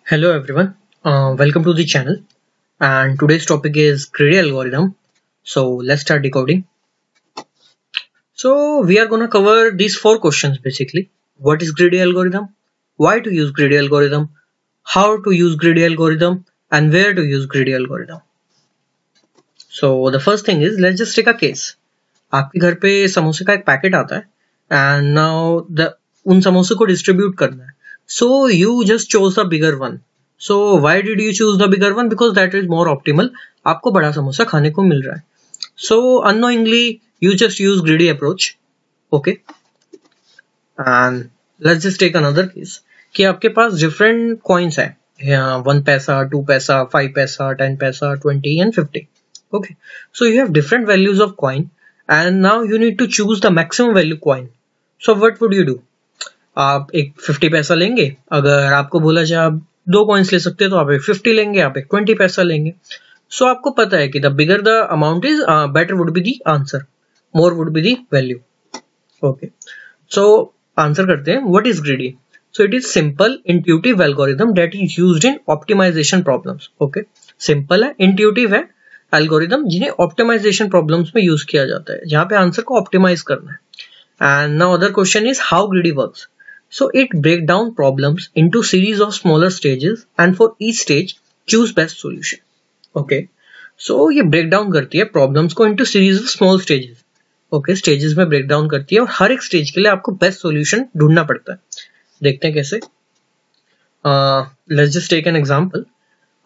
Hello everyone, welcome to the channel, and today's topic is greedy algorithm. So let's start decoding. So we are gonna cover these four questions basically. What is greedy algorithm? Why to use greedy algorithm? How to use greedy algorithm? And where to use greedy algorithm? So the first thing is, let's just take a case. आपके घर पे समोसे का एक packet आता है and now उन समोसे को डिस्ट्रीब्यूट करना है. So you just chose the bigger one. So why did you choose the bigger one? Because that is more optimal. आपको बड़ा समोसा खाने को मिल रहा है. So unknowingly you just use greedy approach. Okay. And let's just take another case कि आपके पास different coins है. 1 पैसा, 2 पैसा, 5 पैसा, 10 पैसा, 20 and 50. Okay. So you have different values of coin and now you need to choose the maximum value coin. So what would you do? आप एक 50 पैसा लेंगे. अगर आपको बोला जाए आप 2 कॉइन्स ले सकते हैं तो आप एक 50 लेंगे, आप एक 20 पैसा लेंगे. सो आपको पता है कि the bigger the amount is better would be the answer, more would be the value. Okay, so answer करते हैं. What is greedy? So it is simple intuitive algorithm that is used in optimisation problems. Okay, simple है, intuitive है, algorithm जिन्हें optimisation problems में use किया जाता है, जहां पे आंसर को ऑप्टिमाइज करना है. And now other question is how greedy works. So it break down problems into series of smaller stages and for each stage choose best solution. Okay, so ये break down करती है problems को into series of small stages. Okay, stages में break down करती है और हर एक stage के लिए आपको best solution ढूंढना पड़ता है. देखते हैं कैसे. Let's just take an example.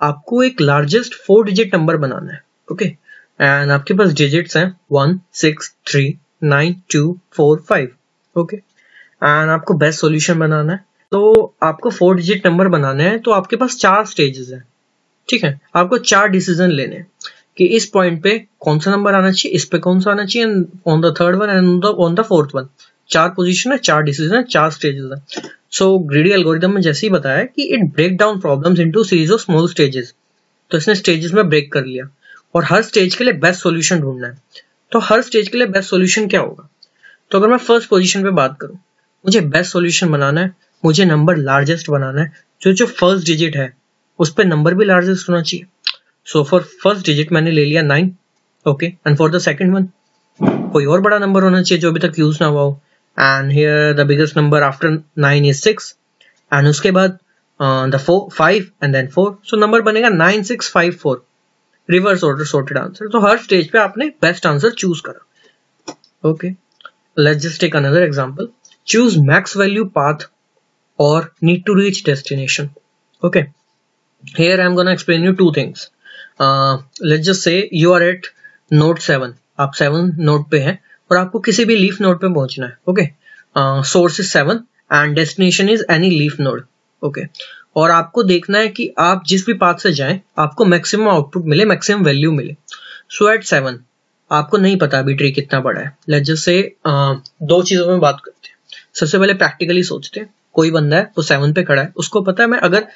आपको एक largest 4 digit number बनाना है. Okay, and आपके पास digits हैं 1, 6, 3, 9, 2, 4, 5. Okay. एंड आपको बेस्ट सॉल्यूशन बनाना है. तो आपको 4 डिजिट नंबर बनाने हैं तो आपके पास 4 स्टेजेस हैं. ठीक है, आपको 4 डिसीजन लेने हैं कि इस पॉइंट पे कौन सा नंबर आना चाहिए, इस पे कौन सा आना चाहिए, on the third one and on the fourth one. 4 position है, 4 डिसीजन है, 4 स्टेजेस है. सो ग्रीडी एल्गोरिथम में जैसे ही बताया कि it break down problems into series of small stages. तो इसने स्टेजेस में ब्रेक कर लिया और हर स्टेज के लिए बेस्ट सॉल्यूशन ढूंढना है. तो हर स्टेज के लिए बेस्ट सॉल्यूशन क्या होगा? तो अगर मैं फर्स्ट पोजीशन पे बात करूं, मुझे बेस्ट सॉल्यूशन बनाना है, मुझे नंबर लार्जेस्ट बनाना है. जो फर्स्ट डिजिट है उस पे नंबर भी लार्जेस्ट होना चाहिए. सो फॉर फर्स्ट डिजिट मैंने ले लिया 9. Okay, and for the second one कोई और बड़ा नंबर होना चाहिए जो अभी तक यूज ना हुआ हो. And here the biggest number after 9 is 6. And उसके बाद the 5 and then 4. So number बनेगा 9 6 5 4. Reverse order sorted answer. तो हर स्टेज पे आपने बेस्ट आंसर चूज करा. Okay, let's just take another example. Choose max value path or need to reach destination. Okay, here I am gonna explain you two things. Let's just say you are at node 7. आप 7 node पे हैं और आपको किसी भी leaf node पे पहुंचना है. Okay, source is 7 and destination is any leaf node. Okay, और आपको देखना है कि आप जिस भी पाथ से जाएं आपको मैक्सिमम आउटपुट मिले, मैक्सिमम वैल्यू मिले. सो एट 7 आपको नहीं पता अभी ट्री कितना बड़ा है. लेट्स जस्ट से दो चीजों में बात करते हैं. सबसे पहले प्रैक्टिकली सोचते हैं. कोई बंदा है वो 7 पे खड़ा है, उसको पता है मैं अगर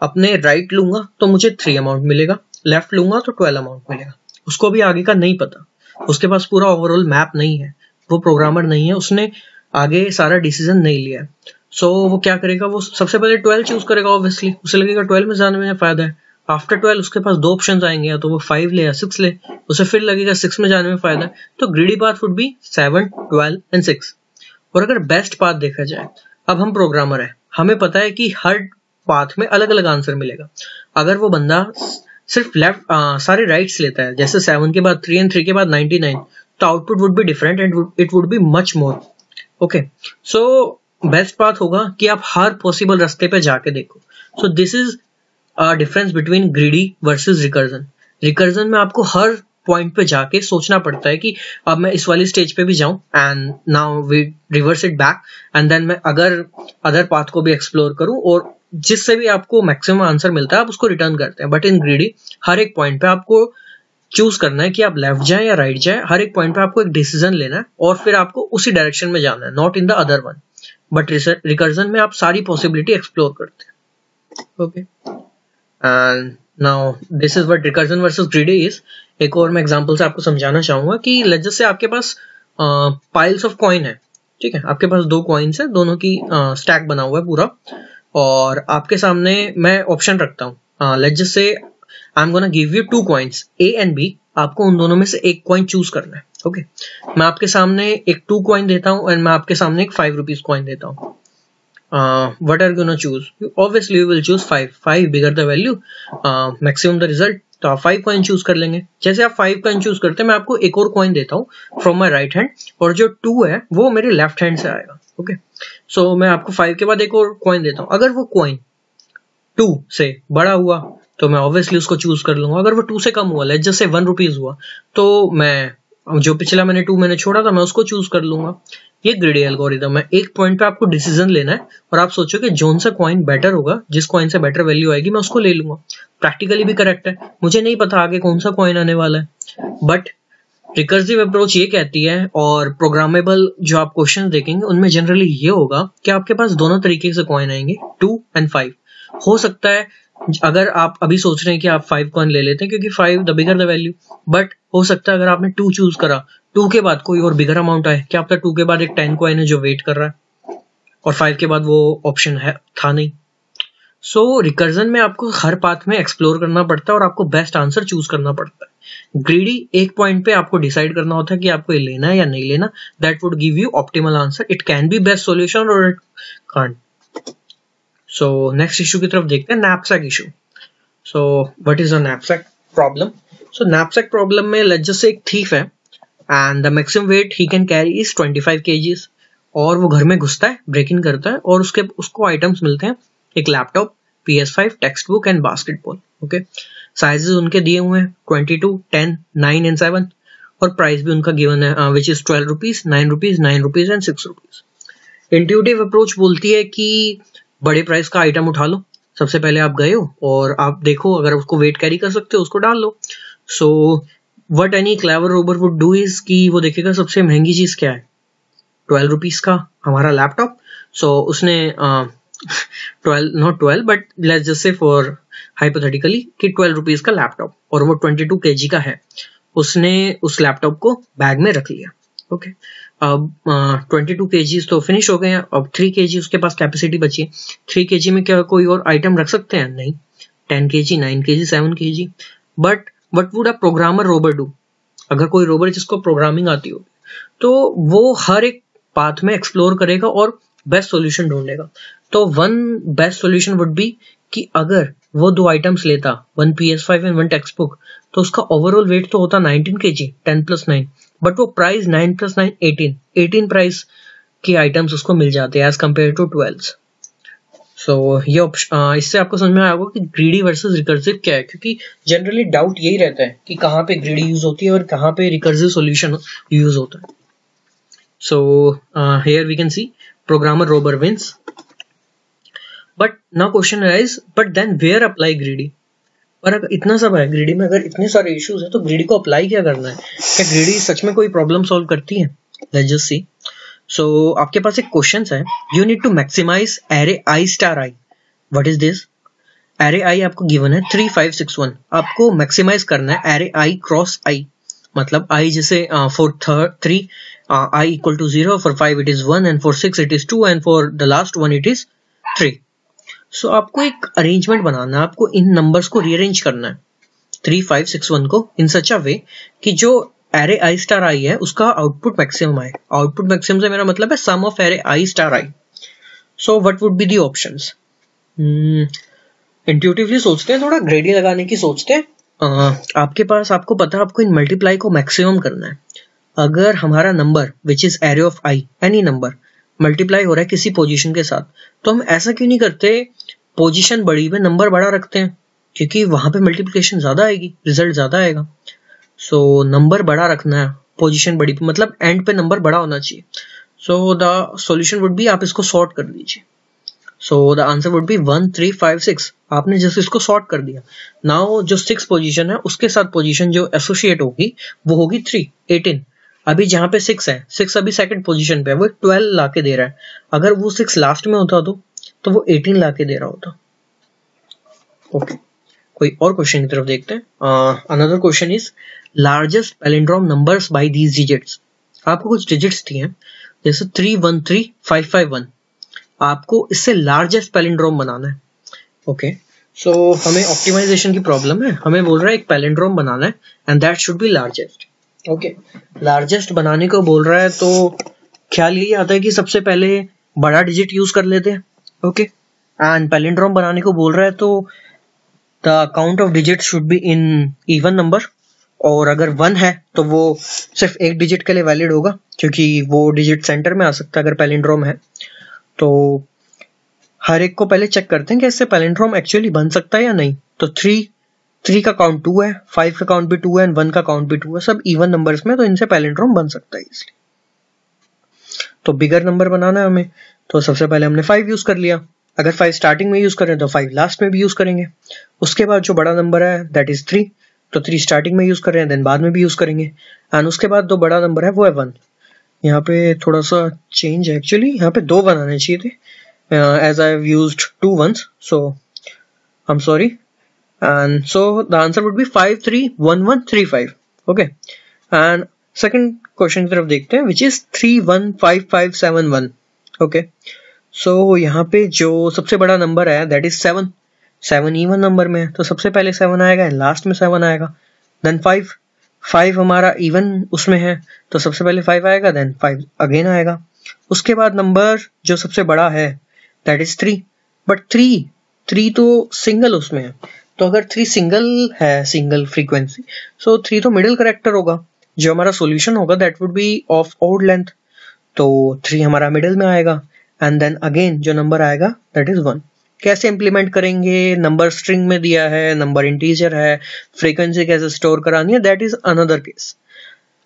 अपने राइट लूंगा तो मुझे 3 अमाउंट मिलेगा, लेफ्ट लूंगा तो 12 अमाउंट मिलेगा. उसको भी आगे का नहीं पता, उसके पास पूरा ओवरऑल मैप नहीं है, वो प्रोग्रामर नहीं है, उसने आगे सारा डिसीजन नहीं लिया है. सो वो क्या करेगा, वो सबसे पहले 12 चूज करेगा. ऑब्वियसली उसे लगेगा 12 में जाने में फायदा है. आफ्टर 12 उसके पास 2 ऑप्शन आएंगे, या तो वो 5 ले या 6 ले. उसे फिर लगेगा 6 में जाने में फायदा है. तो greedy path would be 7, 12 and 6. और अगर बेस्ट पाथ देखा जाए, अब हम प्रोग्रामर है, हमें पता है कि हर पाथ में अलग अलग आंसर मिलेगा. अगर वो बंदा सिर्फ लेफ्ट सारे राइट्स लेता है, जैसे 7 के बाद 3 एंड 3 के बाद 99, तो output would be different and it would be much more. Okay, so best path होगा कि आप हर पॉसिबल रास्ते पे जाके देखो. सो this is difference between greedy versus recursion. Recursion में आपको हर पॉइंट पे जाके सोचना पड़ता है कि अब मैं इस वाली स्टेज पे भी जाऊं and now we reverse it back and then मैं अगर अदर पाथ को भी एक्सप्लोर करूं और जिससे भी आपको मैक्सिमम आंसर मिलता है आप उसको रिटर्न करते हैं. बट इन ग्रीडी हर एक पॉइंट पे आपको चूज करना है कि आप लेफ्ट जाए या राइट जाए. हर एक पॉइंट पे आपको एक डिसीजन लेना है और फिर आपको उसी डायरेक्शन में जाना है, not in the other one. But recursion में आप सारी पॉसिबिलिटी एक्सप्लोर करते हैं. Okay, and now this is what recursion versus greedy is. एक और मैं एग्जांपल से आपको समझाना चाहूंगा कि लेट्स जस्ट से आपके पास पाइल्स ऑफ कॉइन है. ठीक है, आपके पास 2 कॉइन्स है, दोनों की स्टैक बना हुआ है पूरा, और आपके सामने मैं ऑप्शन रखता हूँ, लेट्स जस्ट से I am gonna give you 2 coins A and B, आपको उन दोनों में से एक कॉइन चूज करना है। ओके, मैं आपके सामने एक 2 कॉइन देता हूँ एंड मैं आपके सामने एक 5 रुपीज कॉइन देता हूँ। What are you gonna choose? Obviously you will choose 5 bigger the value maximum the result, तो आप 5 कॉइन चूज कर लेंगे। जैसे आप 5 कॉइन चूज करते हैं मैं आपको एक और कॉइन देता हूँ फ्रॉम माई राइट हैंड, और जो 2 है वो मेरे लेफ्ट हैंड से आएगा। ओके, सो मैं आपको 5 के बाद एक और कॉइन देता हूँ। अगर वो कॉइन 2 से बड़ा हुआ तो मैं ऑब्वियसली उसको चूज कर लूंगा। अगर वो 2 से कम हुआ, लेट्स जस्ट से 1 रुपीज हुआ, तो मैं जो पिछला मैंने 2 मैंने छोड़ा था मैं उसको चूज कर लूंगा। ये ग्रीडी एल्गोरिथम है। एक पॉइंट पे आपको डिसीजन लेना है और आप सोचो कि जोन सा कॉइन बेटर होगा, जिस कॉइन से बेटर वैल्यू आएगी मैं उसको ले लूंगा। प्रैक्टिकली भी करेक्ट है, मुझे नहीं पता आगे कौन सा कॉइन आने वाला है, बट रिकर्सिव अप्रोच ये कहती है, और प्रोग्रामेबल जो आप क्वेश्चन देखेंगे उनमें जनरली ये होगा कि आपके पास दोनों तरीके से कॉइन आएंगे, 2 एंड 5। हो सकता है अगर आप अभी सोच रहे हैं कि आप 5 कॉइन ले लेते हैं क्योंकि 5 the bigger the value, but हो सकता है अगर आपने 2 चूज करा, 2 के बाद कोई और बिगर अमाउंट आए, क्या आपका 2 के बाद एक 10 कॉइन है जो वेट कर रहा है और 5 के बाद वो ऑप्शन है था नहीं। सो रिकर्जन में आपको हर पाथ में एक्सप्लोर करना पड़ता है और आपको बेस्ट आंसर चूज करना पड़ता है। ग्रीडी एक पॉइंट पे आपको डिसाइड करना होता है कि आपको ये लेना है या नहीं लेना, that would give you optimal answer. It can be best solution or it can't. So next issue की तरफ देखते हैं, knapsack issue. So what is a knapsack problem? So knapsack problem में लेट्स जस्ट से एक thief है and the maximum weight he can carry is 25 kgs, और वो घर में घुसता है, ब्रेक इन करता है और उसको आइटम्स मिलते हैं, एक laptop, PS5, text book and basketball. Okay, sizes उनके दिए हुए हैं 22, 10, 9 एंड 7, और प्राइस भी उनका गिवन है which is 12 rupees, 9 rupees, 9 rupees and 6 rupees. Intuitive approach बोलती है कि बड़े प्राइस का आइटम उठा लो। सबसे पहले आप गए हो और आप देखो अगर उसको वेट कैरी कर सकते हो उसको डाल लो। So what any clever robber would do is कि वो देखेगा सबसे महंगी चीज क्या है, 12 रुपीज का हमारा लैपटॉप। सो उसने 12 नॉट 12 बट लेट्स जस्ट से फॉर हाइपोथेटिकली कि 12 रुपीज का लैपटॉप और वो 22 kg का है, उसने उस लैपटॉप को बैग में रख लिया। ओके, अब 22 kg तो फिनिश हो गए हैं, अब 3 kg उसके पास कैपेसिटी बची है। 3 kg में क्या कोई और आइटम रख सकते हैं? नहीं। 10 kg, 9 kg, 7 kg, but what would a programmer Rober do? अगर कोई रोबर जिसको प्रोग्रामिंग आती हो तो वो हर एक पाथ में एक्सप्लोर करेगा और बेस्ट सॉल्यूशन ढूंढेगा। तो one best solution would be कि अगर वो 2 आइटम्स लेता, 1 PS5 एंड 1 टेक्स्ट बुक, तो उसका ओवरऑल वेट तो होता 19 kg, 10 + 9, बट वो प्राइस 9 + 9 18 प्राइस के आइटम्स उसको मिल जाते हैं एज कम्पेयर टू 12। सो ये इससे आपको समझ में आया होगा कि ग्रीडी वर्सेस रिकर्सिव क्या है, क्योंकि जनरली डाउट यही रहता है कि कहाँ पे ग्रीडी यूज होती है और कहाँ पे रिकर्सिव सॉल्यूशन यूज होता है। So here we can see programmer robber wins, but now question arise, but then where apply greedy? और अगर इतना सब है ग्रीडी में, अगर इतने सारे इश्यूज है तो ग्रीडी को अप्लाई क्या करना है? क्या ग्रीडी सच में कोई प्रॉब्लम सॉल्व करती है? Let's just see. सो आपके पास एक क्वेश्चन है, you need to maximise array i star i. What is this? Array i आपको गिवन है 3, 5, 6, 1, आपको मैक्सिमाइज करना है एरे आई क्रॉस आई, मतलब आई जैसे for 3 i equal to 0, for 5 it is 1 and for 6 it is 2 and for the last one it is 3। So आपको एक arrangement बनाना है, आपको इन नंबर्स को रीअरेंज करना है 3, 5, 6, 1 को इन सच अ वे कि जो एरे आई स्टार आई है उसका आउटपुट मैक्सिमम आए। आउटपुट मैक्सिमम से मेरा मतलब है sum of array i star i. So what would be the options? Intuitively सोचते हैं, थोड़ा ग्रेडी लगाने की सोचते हैं। आपके पास आपको पता है आपको इन मल्टीप्लाई को मैक्सिमम करना है। अगर हमारा number which is array of I, any number multiply हो रहा है किसी पोजीशन के साथ, तो हम ऐसा क्यों नहीं करते पोजीशन बड़ी में नंबर बड़ा रखते हैं, क्योंकि वहां पे मल्टीप्लिकेशन ज्यादा आएगी, रिजल्ट ज्यादा आएगा। सो नंबर बड़ा रखना है, पोजीशन बड़ी पे, मतलब एंड पे नंबर बड़ा होना चाहिए। So the solution would B, आप इसको सॉर्ट कर लीजिए। So the answer would be 1, 3, 5, 6। आपने जैसे इसको सॉर्ट कर दिया, नाउ जो 6 पोजीशन है उसके साथ पोजीशन जो एसोसिएट होगी वो होगी 3, 18। अभी जहां पे 6 है, 6 अभी सेकंड पोजीशन पे है, वो 12 लाके दे रहा है। अगर वो 6 लास्ट में होता तो वो 18 लाके दे रहा होता। ओके, कोई और क्वेश्चन की तरफ देखते हैं। Another question is largest palindrome numbers by these digits. आपको कुछ डिजिट्स दिए हैं जैसे 3, 1, 3, 5, 5, 1। आपको इससे लार्जेस्ट पैलिंड्रोम बनाना है। ओके, सो हमें ऑप्टिमाइजेशन की प्रॉब्लम है, हमें बोल रहा है एक पैलिंड्रोम बनाना है and that should be largest. Okay, largest बनाने को बोल रहा है तो ख्याल यही आता है कि सबसे पहले बड़ा डिजिट यूज कर लेते हैं। ओके, एंड पैलिंड्रोम बनाने को बोल रहा है तो the count of digit should be in even number, और अगर 1 है तो वो सिर्फ एक डिजिट के लिए वैलिड होगा क्योंकि वो डिजिट सेंटर में आ सकता है अगर पैलिंड्रोम है। तो हर एक को पहले चेक करते हैं कि इससे पैलिंड्रोम एक्चुअली बन सकता है या नहीं। तो 3 का काउंट 2 है, 5 का काउंट भी 2 है एंड 1 का काउंट भी 2 है, सब इवन नंबर्स में, तो इनसे पैलिंड्रोम बन सकता है इसलिए। तो बिगर नंबर बनाना है हमें, तो सबसे पहले हमने 5 यूज कर लिया। अगर 5 स्टार्टिंग में यूज करें तो 5 लास्ट में भी यूज करेंगे। उसके बाद जो बड़ा नंबर है दैट इज 3, तो 3 स्टार्टिंग में यूज कर रहे हैं, देन बाद में भी यूज करेंगे। एंड उसके बाद जो बड़ा नंबर है वो है 1। यहाँ पे थोड़ा सा चेंज है, एक्चुअली यहाँ पे 2 बनाने चाहिए थे, as I have used 2 ones, so I'm sorry, and so the answer would be 531135. Okay, and second question की तरफ देखते हैं which is 315571. Okay, so यहाँ पे जो सबसे बड़ा नंबर है that is 7 इवन नंबर में है, तो सबसे पहले 7 आएगा, लास्ट में 7 आएगा, then 5 हमारा इवन उसमें है तो सबसे पहले 5 आएगा, then 5 अगेन आएगा। उसके बाद नंबर जो सबसे बड़ा है दैट इज 3, बट 3 तो सिंगल उसमें है, तो अगर 3 सिंगल है, सिंगल फ्रीक्वेंसी, सो 3 तो मिडिल करेक्टर होगा, जो हमारा सॉल्यूशन होगा that would be of odd length, तो 3 हमारा मिडिल में आएगा। एंड देन अगेन जो नंबर आएगा दैट इज 1। कैसे इंप्लीमेंट करेंगे, नंबर स्ट्रिंग में दिया है, नंबर इंटीजर है, फ्रीक्वेंसी कैसे स्टोर करानी है, दैट इज अनदर केस।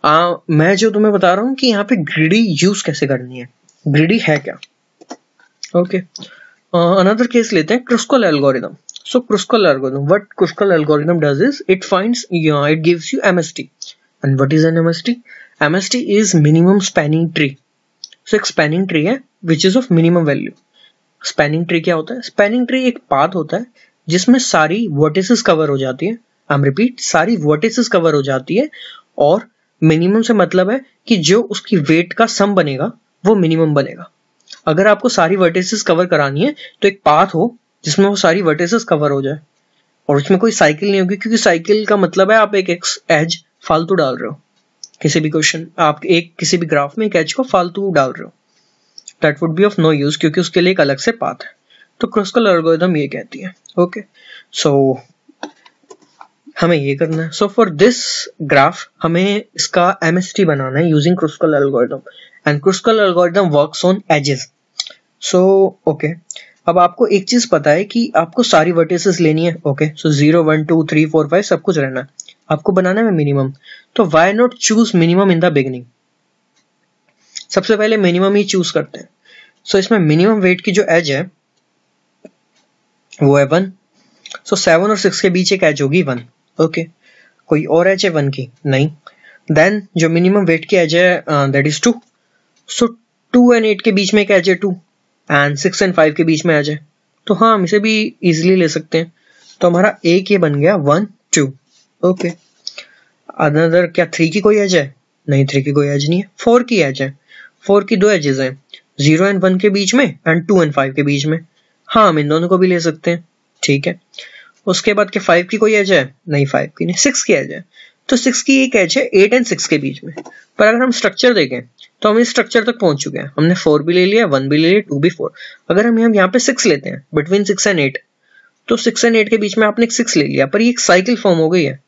मैं जो तुम्हें बता रहा हूँ कि यहाँ पे ग्रिडी यूज कैसे करनी है, ग्रिडी है क्या। ओके, अनदर केस लेते हैं, Kruskal algorithm. So Kruskal algorithm, what Kruskal algorithm does is it finds, it gives you MST. And what is an MST? MST is minimum spanning tree. So एक spanning tree है which is of minimum value. Spanning tree क्या होता है? Spanning tree एक path होता है जिसमें सारी वर्टिसेस कवर हो जाती है। आई एम रिपीट, सारी वर्टिसेस कवर हो जाती है, और मिनिमम से मतलब है कि जो उसकी वेट का सम बनेगा वो मिनिमम बनेगा। अगर आपको सारी वर्टिसेस कवर करानी है तो एक पाथ हो जिसमें वो सारी वर्टिसेस कवर हो जाए, और उसमें कोई साइकिल नहीं होगी, क्योंकि साइकिल का मतलब है आप एक एज फालतू डाल रहे हो। किसी भी क्वेश्चन, आप एक किसी भी ग्राफ में एक एज को फालतू डाल रहे हो, that would be of no use, क्योंकि उसके लिए एक अलग से पाथ है। तो क्रुस्कल एल्गोरिथम ये कहती है। ओके, सो हमें ये करना है। सो फॉर दिस ग्राफ हमें इसका एमएसटी बनाना है using Kruskal algorithm, and Kruskal algorithm works on edges. So okay, अब आपको एक चीज पता है कि आपको सारी वर्टिसेस लेनी है। ओके, सो 0 1 2 3 4 5 सब कुछ रहना है, आपको बनाना है मिनिमम। तो why not choose minimum in the beginning? सबसे पहले मिनिमम ही चूज करते हैं। सो इसमें मिनिमम वेट की जो एज है वो है 1। सो 7 और 6 के बीच एक एज होगी 1। ओके, कोई और एज है 1 की? नहीं। देन जो मिनिमम वेट की एज है दैट इज 2। सो 2 एंड 8 के बीच में एक एज है 2, एंड 6 एंड 5 के बीच में एज है, तो हाँ हम इसे भी इजिली ले सकते हैं। तो हमारा एक ये बन गया 1 2। ओके, अनदर क्या 3 की कोई एज है? नहीं, 3 की कोई एज नहीं है। 4 की एज है, 4 की 2 एजेस हैं, 0 एंड 1 के बीच में एंड 2 एंड 5 के बीच में। हाँ, हम इन दोनों को भी ले सकते हैं, ठीक है। उसके बाद के 5 की कोई एज है? नहीं, 5 की नहीं, 6 की एज है। तो 6 की एक एज है 8 एंड 6 के बीच में। पर अगर हम स्ट्रक्चर देखें तो हम इस स्ट्रक्चर तक पहुंच चुके हैं, हमने 4 भी ले लिया, 1 भी ले लिया, 2 भी 4। अगर हम यहाँ पे 6 लेते हैं बिटवीन 6 एंड 8, तो 6 एंड 8 के बीच में आपने 6 ले लिया, पर ये एक साइकिल फॉर्म हो गई है।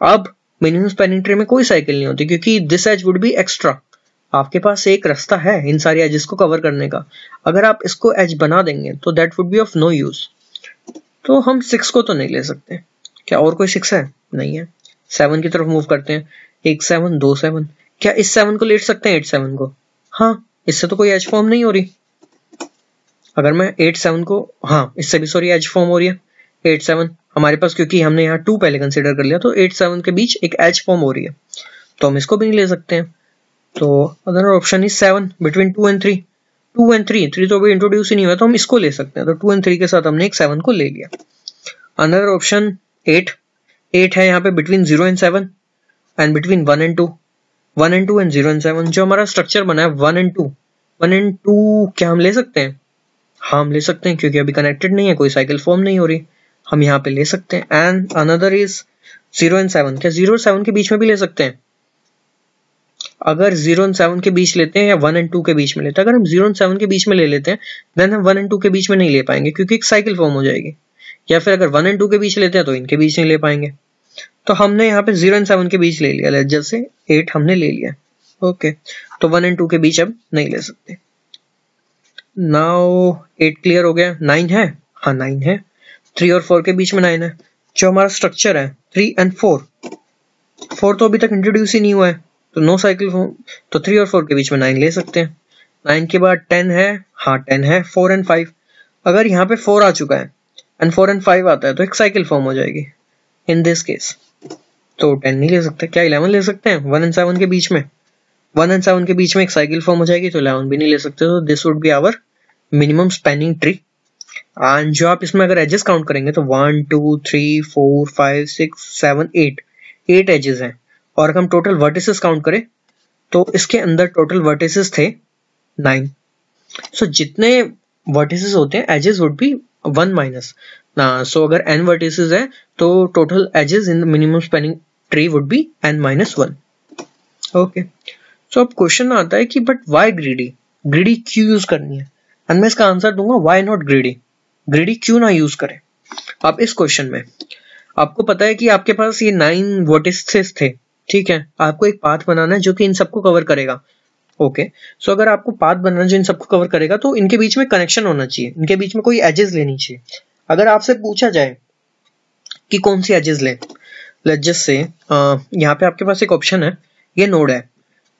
अब मिनिमम स्पैनिंग ट्री में कोई साइकिल नहीं होती, क्योंकि this edge would be extra. आपके पास एक रास्ता है इन सारी एजेस को कवर करने का, अगर आप इसको एज बना देंगे तो that would be of no use. तो हम 6 को तो नहीं ले सकते। क्या और कोई 6 है? नहीं है। 7 की तरफ मूव करते हैं, 1 7 2 7। क्या इस 7 को ले सकते हैं 8 7 को? हाँ, इससे तो कोई एज फॉर्म नहीं हो रही। अगर मैं 8 7 को, हाँ इससे भी सॉरी एज फॉर्म हो रही है। 8 7 हमारे पास, क्योंकि हमने यहाँ 2 पहले कंसीडर कर लिया, तो 8 7 के बीच एक एज फॉर्म हो रही है, तो हम इसको भी नहीं ले सकते हैं। तो other option is 7 between 2 and 3। 2 and 3 तो अभी इंट्रोड्यूस ही नहीं हुआ, तो हम इसको ले सकते हैं। तो 2 एंड 3 के साथ हमने एक 7 को ले लिया। अनदर ऑप्शन 8 है यहाँ पे between 0 and 7 and between 1 and 2। 1 and 2 and 0 and 7, जो हमारा स्ट्रक्चर बना है 1 एंड 2 क्या हम ले सकते हैं? हाँ हम ले सकते हैं क्योंकि अभी कनेक्टेड नहीं है, कोई साइकिल फॉर्म नहीं हो रही, हम यहाँ पे ले सकते हैं। एंड अनदर इज 0 एंड 7, क्या 0 और 7 के बीच में भी ले सकते हैं? अगर 0 एंड 7 के बीच लेते हैं या 1 एंड 2 के बीच में लेते हैं, अगर हम 0 एंड 7 के बीच में ले लेते हैं देन हम 1 एंड 2 के बीच में नहीं ले पाएंगे क्योंकि एक साइकिल फॉर्म हो जाएगी। या फिर अगर 1 एंड 2 के बीच लेते हैं तो इनके बीच नहीं ले पाएंगे। तो हमने यहाँ पे 0 एंड 7 के बीच ले लिया, जैसे 8 हमने ले लिया। ओके, तो 1 एंड 2 के बीच अब नहीं ले सकते। नाउ 8 क्लियर हो गया। 9 है, हाँ 9 है, 3 और 4 के बीच में 9 है। जो हमारा स्ट्रक्चर है 3 एंड 4 तो अभी तक इंट्रोड्यूस ही नहीं हुआ है, तो नो साइकिल फॉर्म, तो 3 और 4 के बीच में 9 ले सकते हैं। 9 के बाद 10 है, हाँ 10 है, 4 एंड 5। अगर यहाँ पे 4 आ चुका है एंड 4 एंड 5 आता है तो एक साइकिल फॉर्म हो जाएगी इन दिस केस, तो 10 नहीं ले सकते। क्या 11 ले सकते हैं? 1 एंड 7 के बीच में, 1 एंड 7 के बीच में एक साइकिल फॉर्म हो जाएगी, तो 11 भी नहीं ले सकते। तो this would be our minimum spanning tree. And जो आप इसमें अगर एजेस काउंट करेंगे तो 1 2 3 4 5 6 7 8 एजेस हैं। और अगर हम टोटल वर्टिसेस काउंट करें तो इसके अंदर टोटल वर्टिसेस थे 9। सो जितने वर्टिसेस होते हैं एजेस वुड बी 1 माइनस ना। सो अगर n वर्टिसेस है तो total edges in the minimum spanning tree would be n-1। Okay, so अब क्वेश्चन आता है कि बट व्हाई ग्रीडी क्यों यूज करनी है? एंड मैं इसका आंसर दूंगा व्हाई नॉट ग्रीडी क्यों ना यूज करें। अब इस क्वेश्चन में आपको पता है कि आपके पास ये 9 वर्टिसेस थे, ठीक है, आपको एक पाथ बनाना है जो कि इन सबको कवर करेगा। ओके, सो अगर आपको पाथ बनाना है जो इन सबको कवर करेगा तो इनके बीच में कनेक्शन होना चाहिए, इनके बीच में कोई एजेस लेनी चाहिए। अगर आपसे पूछा जाए कि कौन सी एजेस लें, लेट्स जस्ट से यहाँ पे आपके पास एक ऑप्शन है, ये नोड है,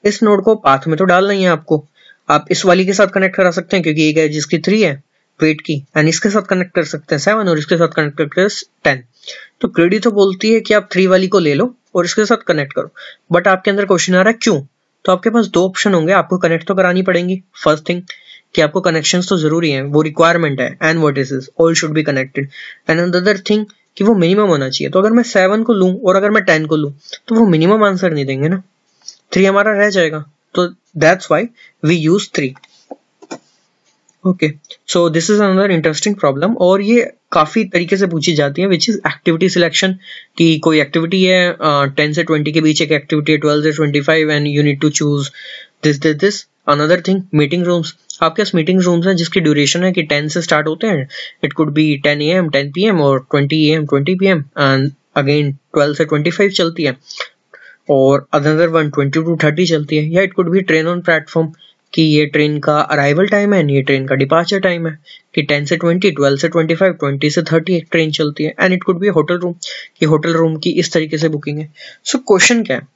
इस नोड को पाथ में तो डालना ही है आपको। आप इस वाली के साथ कनेक्ट करा सकते हैं क्योंकि एक एज इसकी 3 है वेट की, एंड इसके साथ कनेक्ट कर सकते हैं 7 और इसके साथ कनेक्ट करके 10। तो ग्रीडी तो बोलती है कि आप 3 वाली को ले लो और इसके साथ कनेक्ट करो, बट आपके अंदर क्वेश्चन आ रहा है क्यों? तो आपके पास 2 ऑप्शन होंगे, आपको कनेक्ट तो करानी पड़ेंगी। फर्स्ट थिंग कि आपको कनेक्शंस तो जरूरी हैं, वो रिक्वायरमेंट है, and vertices all should be connected. And another thing कि वो मिनिमम होना चाहिए। तो अगर मैं 7 को लूं और अगर मैं 10 को लूं तो वो मिनिमम आंसर नहीं देंगे ना, 3 हमारा रह जाएगा। तो that's why we use 3। Okay, so this is another interesting problem, और ये काफी तरीके से पूछी जाती है, विच इज एक्टिविटी सिलेक्शन। कि कोई एक्टिविटी है 10 से 20 के बीच एक एक्टिविटी है 12 से 25 and you need to choose this. Another thing meeting rooms, आपके पास मीटिंग रूम्स हैं जिसकी ड्यूरेशन है कि 10 से स्टार्ट होते हैं, it could be 10 AM 10 PM और 20 AM 20 PM एंड अगेन 12 से 25 चलती है, और अनदर वन 20 to 30 चलती है। या it could be train on platform कि ये ट्रेन का अराइवल टाइम है, ये ट्रेन का डिपार्चर टाइम है, कि 10 से 20, 12 से 25, 20 से 30 एक ट्रेन चलती है। And it could be hotel room, कि होटल रूम की इस तरीके से बुकिंग है। सो क्वेश्चन क्या है?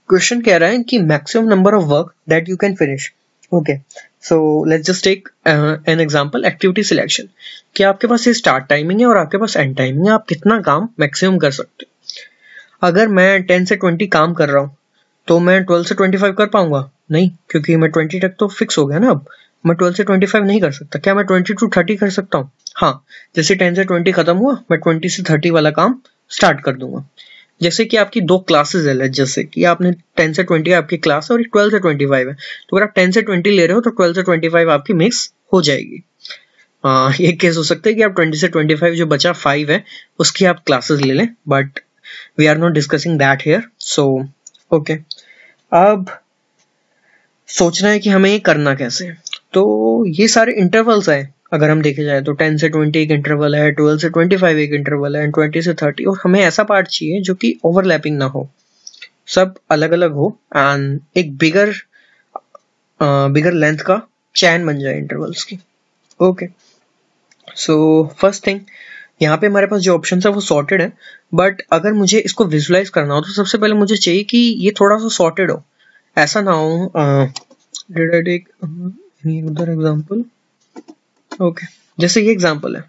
क्वेश्चन कह रहा है कि maximum number of work that you can finish. Okay, so let's just take an example, activity selection. कि आपके पास ये स्टार्ट टाइमिंग है और आपके पास एंड टाइमिंग है, आप कितना काम मैक्सिमम कर सकते हो। अगर मैं 10 से 20 काम कर रहा हूँ तो मैं 12 से 25 कर पाऊंगा? नहीं, क्योंकि मैं 20 तक तो फिक्स हो गया ना। अब मैं 12 से 25 नहीं कर सकता। क्या मैं 20 to 30 कर सकता हूँ? हाँ, जैसे 10 से 20 खत्म हुआ मैं 20 से 30 वाला काम स्टार्ट कर दूंगा। जैसे कि आपकी 2 क्लासेस है, जैसे कि आपने 10 से 20 आपकी क्लास है और 12 से 25 है, तो अगर आप 10 से 20 ले रहे हो तो 12 से 25 आपकी मिक्स हो जाएगी। ये केस हो सकता है कि आप 20 से 25 जो बचा 5 है उसकी आप क्लासेस ले लें, but we are not discussing that here. So okay, अब सोचना है कि हमें ये करना कैसे। तो ये सारे इंटरवल्स हैं, अगर हम देखे जाए तो 10 से 20 एक इंटरवल है, 12 से 25 एक इंटरवल है, एंड 20 से 30, और हमें ऐसा पार्ट चाहिए जो कि ओवरलैपिंग ना हो, सब अलग अलग हो, एंड एक बिगर लेंथ का चैन बन जाए इंटरवल्स की। ओके, सो फर्स्ट थिंग, यहाँ पे हमारे पास जो ऑप्शन है वो सॉर्टेड है, बट अगर मुझे इसको विजुलाइज करना हो तो सबसे पहले मुझे चाहिए कि ये थोड़ा सा सॉर्टेड हो। ऐसा ना हो did I take other example. Okay, जैसे ये एग्जांपल है,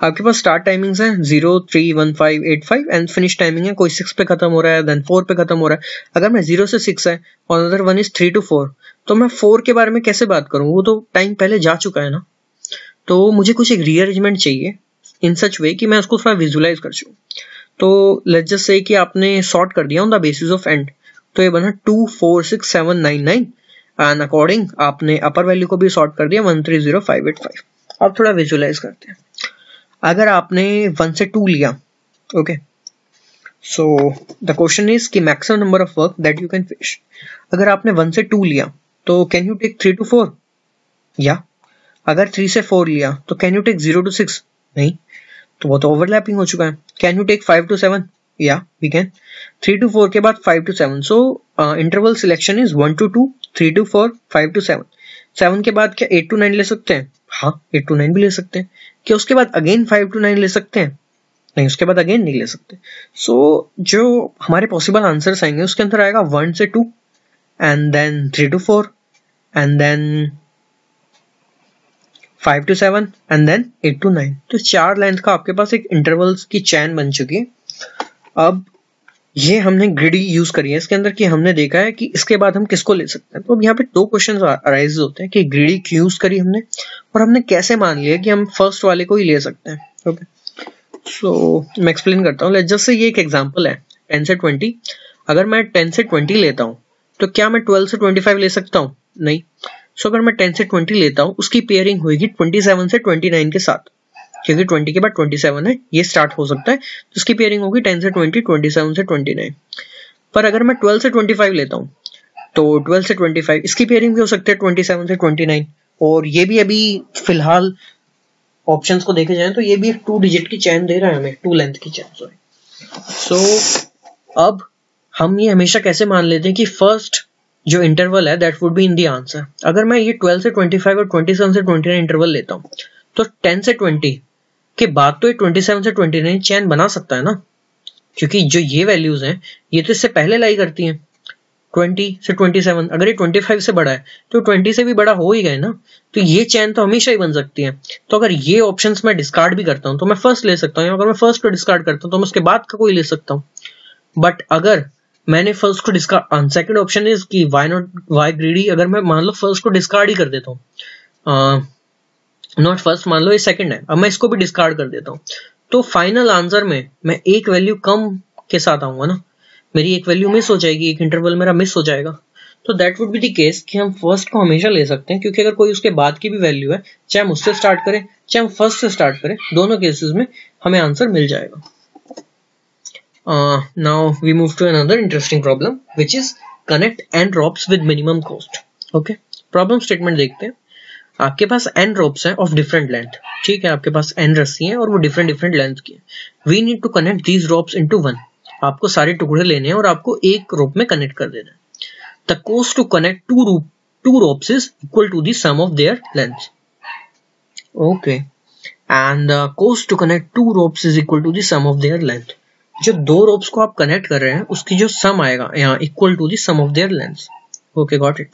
आपके पास स्टार्ट टाइमिंग्स है 0 3 1 5 8 5 एंड फिनिश टाइमिंग है कोई 6 पे खत्म हो रहा है, देन 4 पे खत्म हो रहा है। अगर मैं 0 से 6 है और अदर वन इज 3 to 4, तो मैं 4 के बारे में कैसे बात करूं? वो तो टाइम पहले जा चुका है ना। तो मुझे कुछ एक रीअरेंजमेंट चाहिए इन सच वे कि मैं उसको थोड़ा विजुलाइज कर सकूं। तो लेट्स जस्ट से कि आपने सॉर्ट कर दिया on the basis of and, तो ये बना 2 4 6 7 9 9 एंड अकॉर्डिंग आपने अपर वैल्यू को भी सॉर्ट कर दिया 1 3 0 5 8 5। अब थोड़ा विजुअलाइज करते हैं। अगर आपने 1 से 2 लिया, okay, so the question is कि maximum number of work that you can finish. अगर आपने 1 से 2 लिया तो कैन यू टेक 3 to 4? या अगर 3 से 4 लिया तो कैन यू टेक 0 to 6? नहीं, तो वो तो ओवरलैपिंग हो चुका है। Can you take 5 to 7? या वी कैन। 3 to 4 के बाद 5 to 7, so interval selection is 1 to 2, 3 to 4, 5 to 7। 7 के बाद क्या 8 to 9 ले सकते हैं? हाँ, 8 to 9 भी ले सकते हैं। क्या उसके बाद अगेन 5 to 9 ले सकते हैं? नहीं, उसके बाद अगेन नहीं ले सकते। सो जो हमारे पॉसिबल आंसर्स आएंगे उसके अंदर आएगा 1 से 2 and then 3 to 4 and then 5 to 7 and then 8 to 9। तो 4 लेंथ का आपके पास एक इंटरवल्स की चैन बन चुकी है। अब ये हमने ग्रिडी यूज करी है इसके अंदर कि हमने देखा है कि इसके बाद हम किसको ले सकते हैं। तो अब यहाँ पे 2 क्वेश्चन अराइज होते हैं कि ग्रिडी क्यों यूज करी हमने और हमने कैसे मान लिया कि हम फर्स्ट वाले को ही ले सकते हैं। ओके, सो मैं एक्सप्लेन करता हूँ। लेट्स जस्ट से ये एक एग्जांपल है 10 से 20। अगर मैं 10 से 20 लेता हूँ तो क्या मैं 12 से 25 ले सकता हूँ? नहीं। सो अगर मैं 10 से 20 लेता हूँ उसकी पेयरिंग होगी 27 से 29 के साथ, क्योंकि 20 के बाद 27 है, ये स्टार्ट हो सकता है, तो उसकी पेयरिंग होगी 10 से 20, 27 से 29। पर अगर मैं 12 से 25 लेता हूँ तो 12 से 25 इसकी पेयरिंग भी हो सकती है 27 से 29, और ये भी अभी फिलहाल ऑप्शंस को देखे जाए तो ये भी एक 2 डिजिट की चैन दे रहा है हमें, 2 लेंथ की चैन, सॉरी। सो अब हम ये हमेशा कैसे मान लेते हैं कि फर्स्ट जो इंटरवल है that would be in the answer. अगर मैं ये 12 से 25 और 27 से 29 इंटरवल लेता हूँ तो 10 से 20 के बाद तो ये 27 से 29 चैन बना सकता है ना, क्योंकि जो ये वैल्यूज हैं ये तो इससे पहले लाई करती हैं। 20 से 27, अगर ये 25 से बड़ा है तो 20 से भी बड़ा हो ही गए ना, तो ये चैन तो हमेशा ही बन सकती है। तो अगर ये ऑप्शंस मैं डिस्कार्ड भी करता हूँ तो मैं फर्स्ट ले सकता हूँ, अगर मैं फर्स्ट को डिस्कार्ड करता हूँ तो मैं उसके बाद का कोई ले सकता हूँ। बट अगर मैंने फर्स्ट को डिस्कार्ड, सेकंड ऑप्शन इज कि व्हाई नॉट, व्हाई ग्रीडी, अगर मैं मान लो फर्स्ट को डिस्कार्ड ही कर देता हूँ, नॉट फर्स्ट, मान लो ये सेकंड है, अब मैं इसको भी डिस्कार्ड कर देता हूँ, तो फाइनल आंसर में मैं एक वैल्यू कम के साथ आऊंगा ना, मेरी एक वैल्यू मिस हो जाएगी, एक इंटरवल मेरा मिस हो जाएगा। तो that would be the case कि हम फर्स्ट को हमेशा ले सकते हैं, क्योंकि अगर कोई उसके बाद की भी वैल्यू है, चाहे हम उससे स्टार्ट करें चाहे हम फर्स्ट से स्टार्ट करें, दोनों केसेस में हमें आंसर मिल जाएगा। Now we move to another interesting problem which is connect n drops with minimum cost. Okay, problem statement देखते हैं। आपके पास n ड्रॉप्स हैं ऑफ डिफरेंट लेंथ, ठीक है, आपके पास n रस्सी हैं और वो डिफरेंट लेंथ की है। We need to connect these drops into one. आपको सारे टुकड़े लेने हैं और आपको एक रोप में कनेक्ट कर देना है। The cost to connect two ropes is equal to the sum of their length. Okay, and the cost to connect two ropes is equal to the sum of their length. जो 2 ropes को आप connect कर रहे हैं उसकी जो sum आएगा यहाँ equal to the sum of their length. Okay, got it.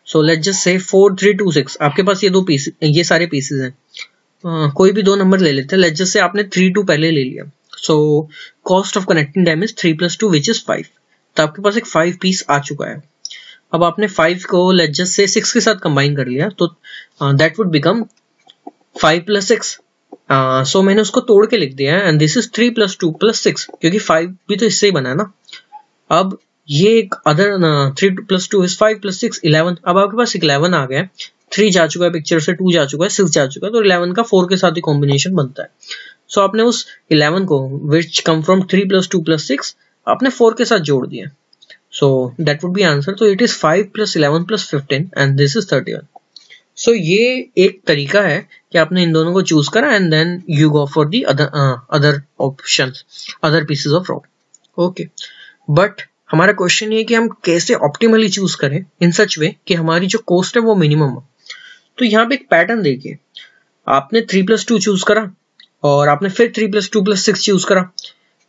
So let's just say 4 3 2 6। आपके पास ये 2 पीस, ये सारे पीसेस हैं, कोई भी 2 नंबर ले लेते हैं। लेट्स जस्ट से आपने 3 2 पहले ले लिया, so cost of connecting them is 3 + 2 which is 5। तो आपके पास एक 5 पीस आ चुका है। अब आपने 5 को लेट्स जस्ट से 6 के साथ कंबाइन कर लिया, तो दैट वुड बिकम 5 + 6। सो मैंने उसको तोड़ के लिख दिया है, एंड दिस इज 3 + 2 + 6, क्योंकि 5 भी तो इससे ही बना है ना। अब ये एक अदर 3 + 2 is 5 + 6 11। अब आपके पास 11 आ गया है, 3 जा चुका है पिक्चर से, 2 जा चुका है, 6 जा चुका है, तो 11 का 4 के साथ ही कॉम्बिनेशन बनता है। सो आपने उस 11 को विच कम फ्रॉम 3 + 2 + 6 आपने 4 के साथ जोड़ दिया। So that would be answer. तो it is 5 + 11 + 15 and this is 31। So ये एक तरीका है कि आपने इन दोनों को चूज करा and then you go for the other options, other pieces of rock. Okay, but हमारा क्वेश्चन ये है कि हम कैसे ऑप्टिमली चूज करें इन सच वे कि हमारी जो कॉस्ट है वो मिनिमम हो। तो यहाँ पे एक पैटर्न देखिए, आपने 3 + 2 चूज करा और आपने फिर 3 + 2 + 6 चूज करा,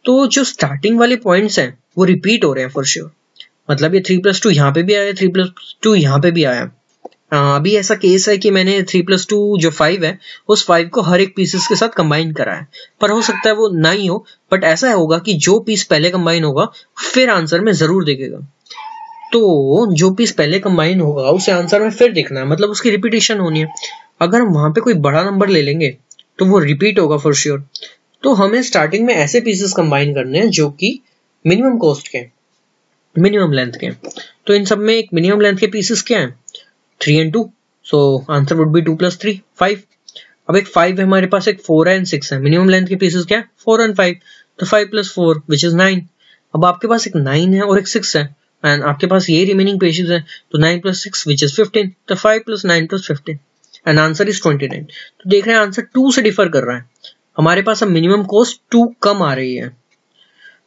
तो जो स्टार्टिंग वाले पॉइंट्स हैं वो रिपीट हो रहे हैं फॉर श्योर। मतलब ये 3 + 2 यहाँ पे भी आया, 3 + 2 यहाँ पे भी आया। अभी ऐसा केस है कि मैंने 3 + 2 जो 5 है उस 5 को हर एक पीसेस के साथ कंबाइन करा है, पर हो सकता है वो ना ही हो, बट ऐसा होगा कि जो पीस पहले कंबाइन होगा फिर आंसर में जरूर दिखेगा। तो जो पीस पहले कंबाइन होगा उसे आंसर में फिर दिखना है, मतलब उसकी रिपीटेशन होनी है। अगर हम वहां पे कोई बड़ा नंबर ले लेंगे तो वो रिपीट होगा फॉर श्योर। तो हमें स्टार्टिंग में ऐसे पीसेस कंबाइन करने हैं जो कि मिनिमम कॉस्ट के, मिनिमम लेंथ के। तो इन सब में एक मिनिमम लेंथ के पीसेस क्या है, 3 and 2, so answer would be 2 + 3 5। अब एक 5 है हमारे पास, एक 4 है एंड 6 है। मिनिमम लेंथ के पीसेस क्या है? 4 एंड 5, तो 5 + 4 विच इज 9। अब आपके पास एक 9 है और एक 6 है एंड आपके पास ये रिमेनिंग पीसेस है, तो 9 + 6 विच इज 15, तो 5 + 9 + 15 एंड आंसर इज 29। तो देख रहे हैं आंसर 2 से डिफर कर रहा है, हमारे पास अब मिनिमम कॉस्ट 2 कम आ रही है।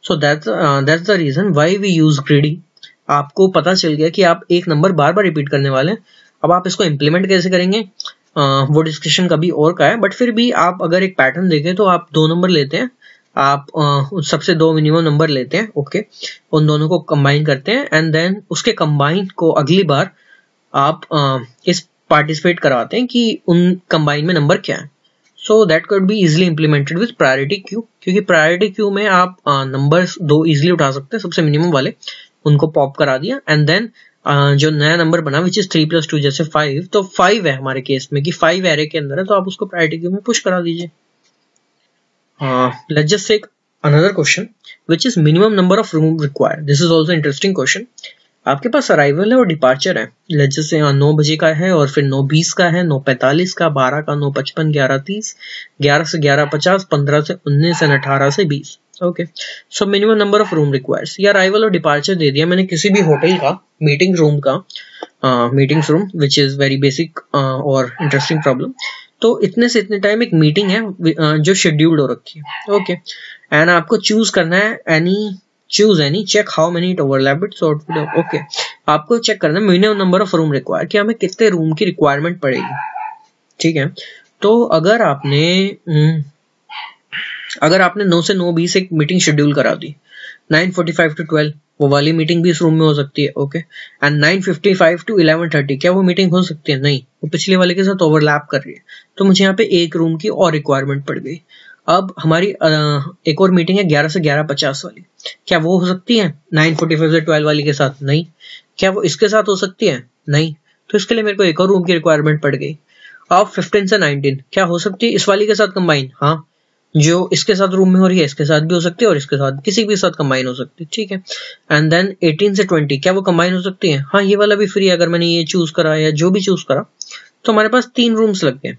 So that's the reason why we use greedy. आपको पता चल गया कि आप एक नंबर बार बार रिपीट करने वाले हैं। अब आप इसको इम्प्लीमेंट कैसे करेंगे वो डिस्कशन कभी और का है, बट फिर भी आप अगर एक पैटर्न देखें तो आप 2 नंबर लेते हैं, आप सबसे 2 मिनिमम नंबर लेते हैं, ओके, उन दोनों को कंबाइन करते हैं एंड देन उसके कंबाइन को अगली बार आप इस पार्टिसिपेट करवाते हैं कि उन कंबाइन में नंबर क्या है। So that could be easily implemented with priority queue, क्योंकि प्रायोरिटी क्यू में आप नंबर्स 2 इजिली उठा सकते हैं, सबसे मिनिमम वाले उनको पॉप करा दिया एंड देन जो नया नंबर बना विच इज 3 + 2 जैसे 5, तो 5 है हमारे केस में कि 5 एरे के अंदर है, तो आप उसको प्रायोरिटी क्यू में पुश करा दीजिए। Let's just take another question which is minimum number of room required. This is also interesting question. आपके पास अराइवल है और डिपार्चर है, लेट्स जस्ट से 9 बजे का है और फिर 9:20 का है, 9:45 का, 12 का, 9:55, 11:30, 11 से 11:50, 15 से 19 एंड 18 से 20। Okay, so minimum number of room requires. ये अराइवल और डिपार्चर दे दिया मैंने किसी भी होटल का मीटिंग रूम का, meetings room which is very basic और इंटरेस्टिंग प्रॉब्लम। तो इतने से इतने टाइम एक मीटिंग है जो शेड्यूल्ड हो रखी है, ओके, एंड आपको चूज करना है choose any, check how many it overlap it, so okay, आपको चेक करना है minimum number of room require कि हमें कितने रूम की रिक्वायरमेंट पड़ेगी, ठीक है। तो अगर आपने 9 से 9:20 एक मीटिंग शेड्यूल करा दी, 9:45 to 12 वो वाली मीटिंग भी इस रूम में हो सकती है, ओके, एंड 9:55 to 11:30 क्या वो मीटिंग हो सकती है? नहीं, वो पिछले वाले के साथ ओवरलैप कर रही है, तो मुझे यहाँ पे एक रूम की और रिक्वायरमेंट पड़ गई। अब हमारी एक और मीटिंग है 11 से 11:50 वाली, क्या वो हो सकती है 9:45 से 12 वाली के साथ? नहीं। क्या वो इसके साथ हो सकती है? नहीं। तो इसके लिए मेरे को एक और रूम की रिक्वायरमेंट पड़ गई। अब 15 से 19 क्या हो सकती है इस वाली के साथ कंबाइन? हाँ, जो इसके साथ रूम में हो रही है इसके साथ भी हो सकती है और इसके साथ किसी भी साथ कंबाइन हो सकती है, ठीक है। एंड देन 18 से 20 क्या वो कंबाइन हो सकती है? हाँ, ये वाला भी फ्री है, अगर मैंने ये चूज करा या जो भी चूज करा तो हमारे पास 3 रूम्स लग गए।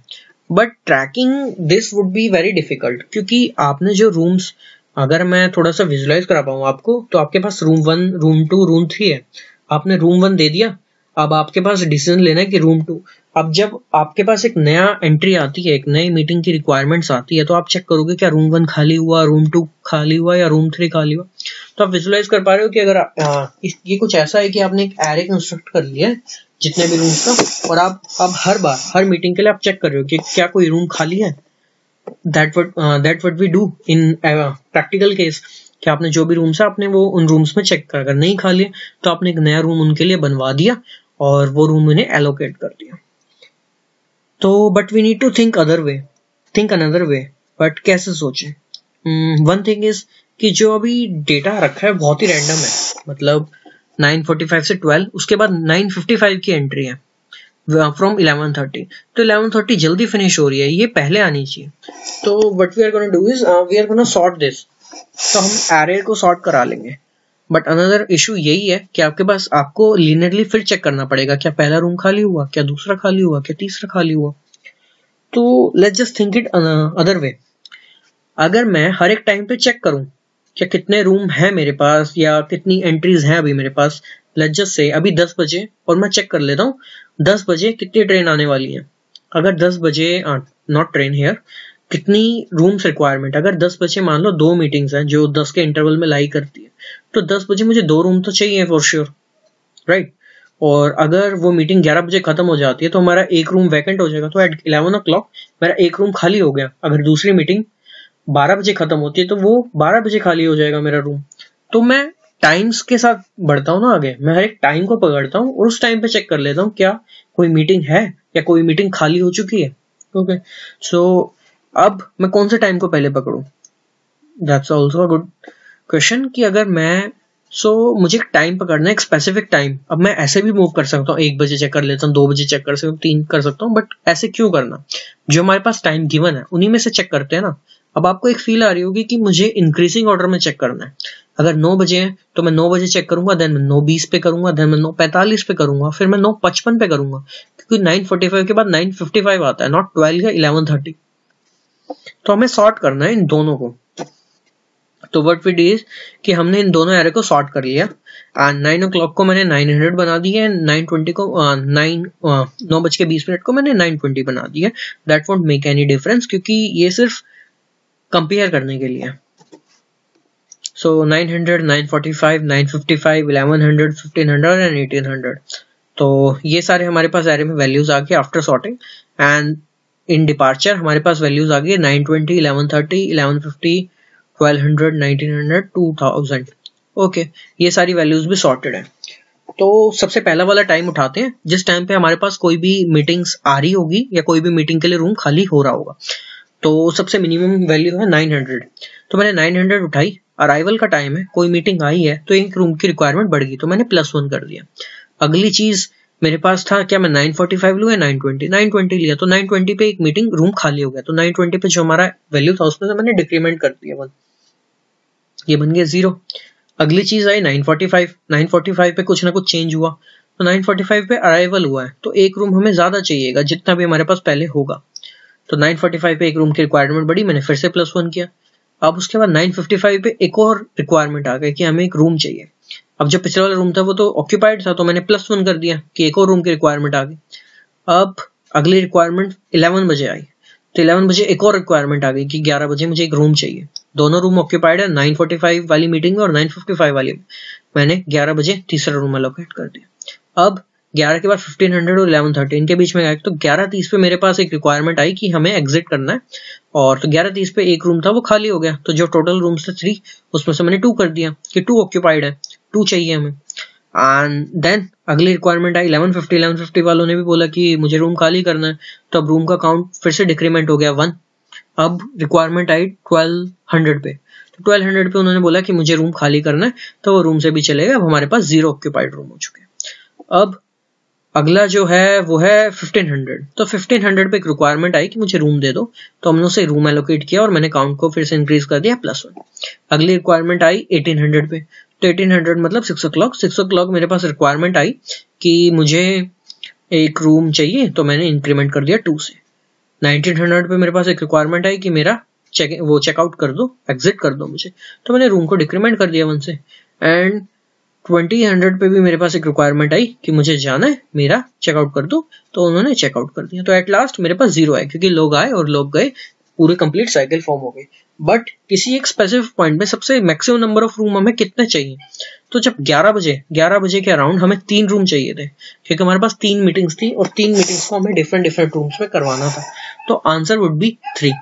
But tracking this would be very difficult, क्योंकि आपने जो रूम्स, अगर मैं थोड़ा सा विजुलाइज करा पाऊँ आपको, तो आपके पास रूम 1, रूम 2, रूम 3 है। आपने रूम 1 दे दिया, अब आपके पास डिसीजन लेना है कि रूम 2। अब जब आपके पास एक नया एंट्री आती है, एक नई मीटिंग की रिक्वायरमेंट्स आती है, तो आप चेक करोगे क्या रूम 1 खाली हुआ, रूम 2 खाली हुआ या रूम 3 खाली हुआ। तो आप विजुलाइज कर पा रहे हो कि अगर ये कुछ ऐसा है कि आपने एक एरे कंस्ट्रक्ट कर लिया है जितने भी रूम्स का, और आप अब हर मीटिंग के लिए आप चेक कर रहे हो कि क्या कोई रूम खाली है। That what we do in practical case, कि आपने जो भी रूम्स है आपने वो उन रूम्स में चेक कर, अगर नहीं खाली है तो आपने एक नया रूम उनके लिए बनवा दिया और वो रूम उन्हें एलोकेट कर दिया। तो but we need to think another way. But कैसे सोचें? वन थिंग इज कि जो अभी डेटा रखा है बहुत ही रैंडम है, मतलब 9:45 से 12, उसके बाद 9:55 की एंट्री है फ्रॉम 11:30, तो 11:30 जल्दी फिनिश हो रही है, ये पहले आनी चाहिए। तो what we are gonna do is we are gonna sort this, तो हम एरे को सॉर्ट करा लेंगे। बट अनदर इशू यही है कि आपको लीनियरली फिर चेक करना पड़ेगा, क्या पहला रूम खाली हुआ, क्या दूसरा खाली हुआ, क्या तीसरा खाली हुआ। तो let's just think it other way. अगर मैं हर एक टाइम पे चेक करूं क्या कितने रूम है मेरे पास या कितनी एंट्रीज हैं अभी मेरे पास, लेट्स जस्ट से अभी 10 बजे, और मैं चेक कर लेता हूँ 10 बजे कितनी ट्रेन आने वाली है। अगर 10 बजे नॉट ट्रेन हियर, कितनी रूम्स रिक्वायरमेंट, अगर 10 बजे मान लो 2 मीटिंग्स हैं जो 10 के इंटरवल में लाई करती है, तो 10 बजे मुझे 2 रूम तो चाहिए फॉर श्योर, राइट। और अगर वो मीटिंग 11 बजे खत्म हो जाती है तो हमारा एक रूम वैकेंट हो जाएगा, तो एट 11 o'clock मेरा एक रूम खाली हो गया। अगर दूसरी मीटिंग 12 बजे खत्म होती है तो वो 12 बजे खाली हो जाएगा मेरा रूम। तो मैं टाइम्स के साथ बढ़ता हूँ ना आगे, मैं हर एक टाइम को पकड़ता हूँ और उस टाइम पे चेक कर लेता हूँ क्या कोई मीटिंग है या कोई मीटिंग खाली हो चुकी है। ओके, सो अब मैं कौन से टाइम को पहले पकड़ूं? That's also a good question कि अगर मैं मुझे टाइम पकड़ना है, एक स्पेसिफिक टाइम। अब मैं ऐसे भी मूव कर सकता हूँ, 1 बजे चेक कर लेता हूँ, 2 बजे चेक कर सकता हूँ, 3 कर सकता हूँ, बट ऐसे क्यों करना? जो हमारे पास टाइम गिवन है उन्हीं में से चेक करते हैं ना। अब आपको एक फील आ रही होगी कि मुझे इंक्रीजिंग ऑर्डर में चेक करना है। अगर 9 बजे हैं तो मैं 9 बजे चेक करूंगा, देन मैं 9:20 पे करूंगा, देन मैं 9:45 पे करूंगा, फिर मैं 9:55 पे करूंगा, क्योंकि 9:45 के बाद 9:55 आता है, नॉट 12 या 11:30। तो हमें सॉर्ट करना है इन दोनों को। तो व्हाट वी डिड इज कि हमने इन दोनों एरे को सॉर्ट कर लिया एंड 9 o'clock को मैंने 900 बना दिया, 9:20 को 9:20 को मैंने 9:20 बना दिया। That won't make any difference, क्योंकि ये सिर्फ कंपेयर करने के लिए। सो 900, 945, 955, 1100, 1500 एंड 1800। तो ये सारे हमारे पास एरे में वैल्यूज आ गए after sorting. And in departure हमारे पास वैल्यूज आ गई 920, 1130, 1150, 1200, 1900, 2000। ओके, ये सारी वैल्यूज भी सॉर्टेड है। तो सबसे पहला वाला टाइम उठाते हैं जिस टाइम पे हमारे पास कोई भी मीटिंग्स आ रही होगी या कोई भी मीटिंग के लिए रूम खाली हो रहा होगा। तो सबसे मिनिमम वैल्यू है 900। तो मैंने 900 उठाई, अराइवल का टाइम है, कोई मीटिंग आई है तो एक रूम की रिक्वायरमेंट बढ़ गई, तो मैंने +1 कर दिया। अगली चीज मेरे पास था क्या, मैं 945 लूँ या 920? 920 लिया, तो 920 पे एक मीटिंग रूम खाली हो गया, तो 920 पे जो हमारा वैल्यू था उसमें से मैंने डिक्रीमेंट कर दिया 1, ये बन गया 0। अगली चीज आई 945, 945 पे कुछ ना कुछ चेंज हुआ, तो 945 पे अराइवल हुआ है, तो एक रूम हमें ज्यादा चाहिएगा जितना भी हमारे पास पहले होगा। तो 945 पे एक रूम की रिक्वायरमेंट बढ़ी, मैंने फिर से +1 किया। अब उसके बाद 955 पे एक और रिक्वायरमेंट आ गई कि हमें एक रूम चाहिए। अब जो पिछले वाला रूम था वो तो ऑक्यूपाइड था, तो मैंने +1 कर दिया कि एक और रूम की रिक्वायरमेंट आ गई। अब अगली रिक्वायरमेंट 11 बजे आई, तो 11 बजे एक और रिक्वायरमेंट आ गई कि 11 बजे मुझे एक रूम चाहिए। दोनों रूम ऑक्यूपाइड है, 945 वाली मीटिंग में और 955 वाली में। मैंने 11 बजे तीसरा रूम अलोकेट कर दिया। अब 11 के बाद 1500 और 1130 इनके बीच में आया, तो 11:30 पे मेरे पास एक रिक्वायरमेंट आई कि हमें एग्जिट करना है, और तो 11:30 पे एक रूम था वो खाली हो गया, तो जो टोटल रूम्स थे 3 उसमें से मैंने 2 कर दिया कि 2 ऑक्यूपाइड है, 2 चाहिए हमें। एंड देन अगली रिक्वायरमेंट आई 1150 वालों ने भी बोला कि मुझे रूम खाली करना है, तो अब रूम का काउंट फिर से डिक्रीमेंट हो गया 1। अब रिक्वायरमेंट आई 1200 पे, तो 1200 पे उन्होंने बोला कि मुझे रूम खाली करना है, तो वो रूम से भी चलेगा। अब हमारे पास 0 ऑक्यूपाइड रूम हो चुके हैं। अब अगला जो है वो है 1500, तो 1500 पे एक रिक्वायरमेंट आई कि मुझे रूम दे दो, तो हमने उसे रूम एलोकेट किया और मैंने काउंट को फिर से इंक्रीज कर दिया +1। अगली रिक्वायरमेंट आई 1800 पे, तो 1800 मतलब 6 o'clock। 6 o'clock मेरे पास रिक्वायरमेंट आई कि मुझे एक रूम चाहिए, तो मैंने इंक्रीमेंट कर दिया 2 से। 1900 पे मेरे पास एक रिक्वायरमेंट आई कि मेरा चेकआउट कर दो, एग्जिट कर दो मुझे, तो मैंने रूम को डिक्रीमेंट कर दिया 1 से। एंड 2000 पे भी मेरे पास एक रिक्वायरमेंट आई कि मुझे जाना है, मेरा चेकआउट कर दो, तो उन्होंने चेकआउट कर दिया। तो एट लास्ट मेरे पास 0 है, क्योंकि लोग आए और लोग गए, पूरे कंप्लीट साइकिल फॉर्म हो गई। बट किसी एक स्पेसिफिक पॉइंट में सबसे मैक्सिमम नंबर ऑफ रूम हमें कितने चाहिए, तो जब 11 बजे के अराउंड हमें 3 रूम चाहिए थे, क्योंकि हमारे पास 3 मीटिंग्स थी और 3 मीटिंग्स को हमें डिफरेंट रूम्स में करवाना था, तो answer would be 3।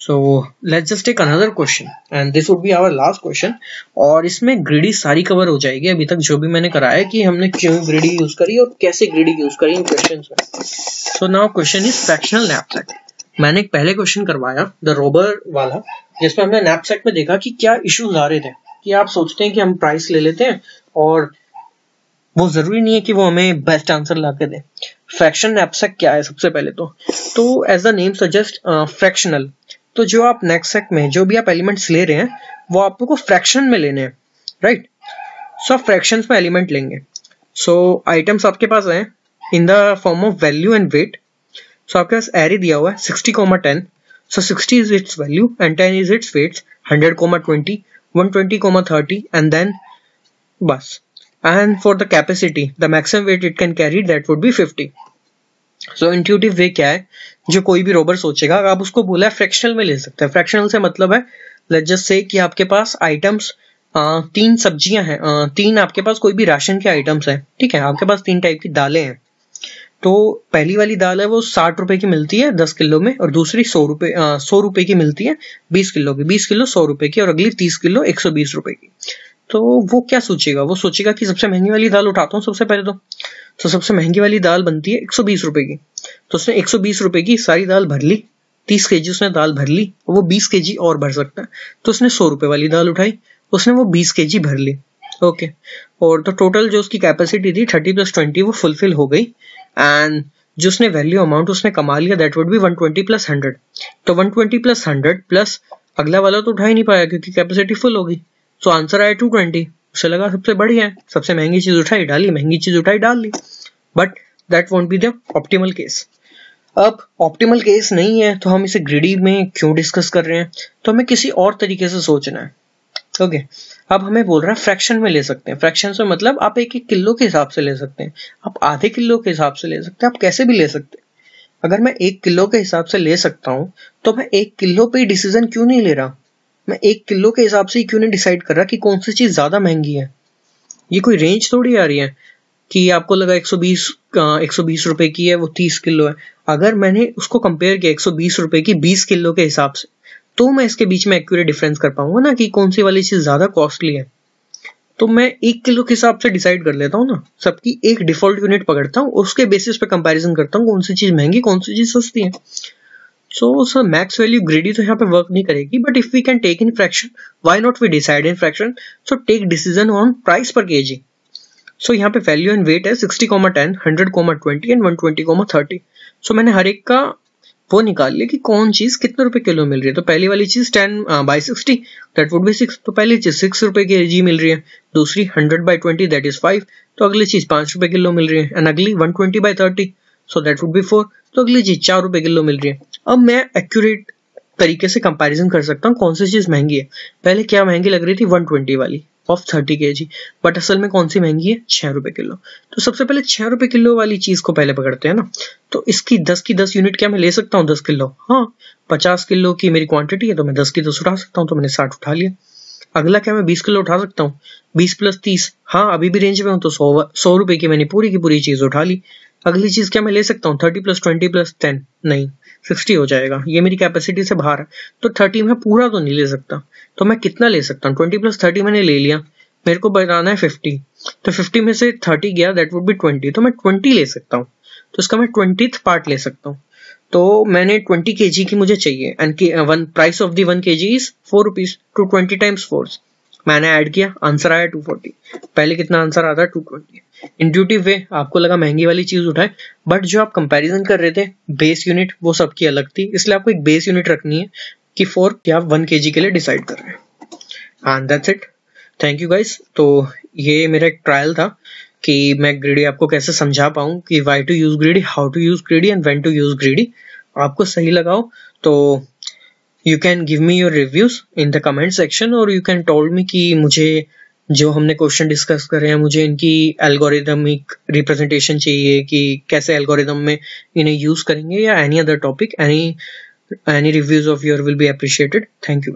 So let's just take another question and this would be our last question, और इसमें ग्रिडी सारी कवर हो जाएगी अभी तक जो भी मैंने कराया कि हमने क्यों ग्रिडी यूज करी और कैसे ग्रिडी यूज करी इन क्वेश्चंस में। So now question is fractional knapsack. मैंने एक पहले क्वेश्चन करवाया द रोबर वाला, जिसमें हमने नैपसैक में देखा कि क्या इश्यूज आ रहे थे, कि आप सोचते हैं कि हम प्राइस ले लेते हैं और वो जरूरी नहीं है कि वो हमें बेस्ट आंसर ला के दे। फ्रैक्शन नैपसैक क्या है सबसे पहले तो as the name suggest fractional, तो जो आप नैपसैक में जो भी आप एलिमेंट्स ले रहे हैं वो आपको फ्रैक्शन में लेने हैं, राइट। सो आप फ्रैक्शंस में एलिमेंट लेंगे। सो आइटम्स आपके पास हैं in the form of value and weight. So आपके पास एरे दिया हुआ है 60, 10। So 60 is its value and 10 is its weights, 100, 20, 120, 30 and then बस। And for the capacity the maximum weight it can carry that would be 50। So intuitive way क्या है, जो कोई भी रोबर सोचेगा आप उसको बोला है फ्रैक्शनल में ले सकते हैं। फ्रैक्शनल से मतलब है लेट्स जस्ट से कि आपके पास आइटम्स 3 सब्जियां हैं, 3 आपके पास कोई भी राशन के आइटम्स हैं, ठीक है। आपके पास 3 टाइप की दालें हैं, तो पहली वाली दाल है वो 60 रुपए की मिलती है 10 किलो में, और दूसरी 100 रुपए की मिलती है 20 किलो की, 20 किलो 100 रुपए की, और अगली 30 किलो 120 रुपए की। तो वो क्या सोचेगा, वो सोचेगा कि सबसे महंगी वाली दाल उठाता हूँ सबसे पहले तो सबसे महंगी वाली दाल बनती है 120 रुपए की, तो उसने 120 रुपए की सारी दाल भर ली, 30 केजी उसने दाल भर ली, और वो 20 केजी और भर सकता है, तो उसने 100 रुपए वाली दाल उठाई, उसने वो 20 केजी भर ली, ओके। और तो टोटल जो उसकी कैपेसिटी थी 30 + 20 वो फुलफिल हो गई, एंड जो उसने वैल्यू अमाउंट उसने कमा लिया दैट वुड बी 120 + 100। तो 120 + 100 प्लस अगला वाला तो उठा ही नहीं पाया क्योंकि कैपेसिटी फुल होगी। सो आंसर आया 220। उसे लगा सबसे बढ़िया है, सबसे महंगी चीज उठाई डाली, महंगी चीज उठाई डाल ली। But that won't be the optimal case. अब ऑप्टिमल केस नहीं है तो हम इसे ग्रीडी में क्यों डिस्कस कर रहे हैं, तो हमें किसी और तरीके से सोचना है। ओके अब हमें बोल रहा है फ्रैक्शन में ले सकते हैं। फ्रैक्शन से मतलब आप 1-1 किलो के हिसाब से ले सकते हैं, आप आधे किलो के हिसाब से ले सकते हैं, आप कैसे भी ले सकते हैं। अगर मैं 1 किलो के हिसाब से ले सकता हूं तो मैं 1 किलो पे डिसीजन क्यों नहीं ले रहा, मैं 1 किलो के हिसाब से ही क्यों नहीं डिसाइड कर रहा कि कौन सी चीज ज्यादा महंगी है। ये कोई रेंज थोड़ी आ रही है कि आपको लगा 120 रुपए की है, वो 30 किलो है। अगर मैंने उसको कंपेयर किया 120 रुपए की 20 किलो के हिसाब से, तो मैं इसके बीच में एक्यूरेट डिफरेंस कर पाऊंगा ना कि कौन सी वाली चीज ज्यादा कॉस्टली है। तो मैं 1 किलो के हिसाब से डिसाइड कर लेता हूँ ना, सबकी एक डिफॉल्ट यूनिट पकड़ता हूँ, उसके बेसिस पे कंपैरिजन करता हूँ कौन सी चीज महंगी कौन सी चीज सस्ती है। So sir max value greedy तो यहाँ पे वर्क नहीं करेगी, but if we can take in fraction, why not we decide in fraction. So take decision on price per kg. So यहाँ पे वैल्यू एंड वेट है 60,10, 100,20 एंड 120,30। सो मैंने हर एक का वो निकाल लिया कि कौन चीज कितने रुपए किलो मिल रही है। तो पहली वाली चीज 10/60 दैट वुड बी 6, तो पहली चीज 6 रुपए केजी मिल रही है। दूसरी 100/20 दैट इज 5, तो अगली चीज 5 रुपए किलो मिल रही है। एंड अगली 120/30 सो दैट वुड बी 4, तो अगली चीज 4 रुपए किलो मिल रही है। अब मैं एक्यूरेट तरीके से कंपैरिजन कर सकता हूँ कौन सी चीज महंगी है। पहले क्या महंगी लग रही थी 120 वाली ऑफ 30 kg, बट असल में कौन सी महंगी है 6 रुपए किलो। तो सबसे पहले 6 रुपए किलो वाली चीज को पहले पकड़ते हैं ना। तो इसकी 10 की 10 यूनिट क्या मैं ले सकता हूँ 10 किलो? हाँ, 50 किलो की मेरी क्वांटिटी है तो मैं 10 की 10 उठा सकता हूँ, तो मैंने 60 उठा लिया। अगला क्या मैं 20 किलो उठा सकता हूँ? 20 + 30, हाँ अभी भी रेंज में हूँ, तो 100 रुपए की मैंने पूरी की पूरी चीज उठा ली। अगली चीज क्या मैं ले सकता हूँ 30 + 20 + 10? नहीं, 60 हो जाएगा, ये मेरी कैपेसिटी से बाहर है। तो 30 में पूरा तो नहीं ले सकता, तो मैं कितना ले सकता हूँ? 20 + 30 मैंने ले लिया, मेरे को बनाना है 50, तो 50 में से 30 गया दैट वुड बी 20, तो मैं 20 ले सकता हूँ। तो इसका मैं 20th पार्ट ले सकता हूँ। तो मैंने 20 kg की मुझे चाहिए and one price of the 1 kg is 4 rupees, two 20 × 4 मैंने ऐड किया, आंसर आया 240। पहले कितना आंसर आता है 220। इंट्यूटिव वे आपको लगा महंगी वाली चीज उठाए, बट जो आप कंपैरिजन कर रहे थे बेस यूनिट वो सबकी अलग थी, इसलिए आपको एक बेस यूनिट रखनी है कि 4 क्या आप 1 kg के लिए डिसाइड कर रहे हैं। And that's it, thank you guys. तो ये मेरा एक ट्रायल था कि मैं ग्रीडी आपको कैसे समझा पाऊँ कि why to use greedy, how to use greedy and when to use greedy. आपको सही लगा हो तो you can give me your reviews in the comment section, और यू कैन टोल्ड मी कि मुझे जो हमने क्वेश्चन डिस्कस करे हैं मुझे इनकी एल्गोरिदमिक रिप्रेजेंटेशन चाहिए कि कैसे एल्गोरिदम में इन्हें यूज करेंगे, या any other topic, any reviews of your will be appreciated. Thank you.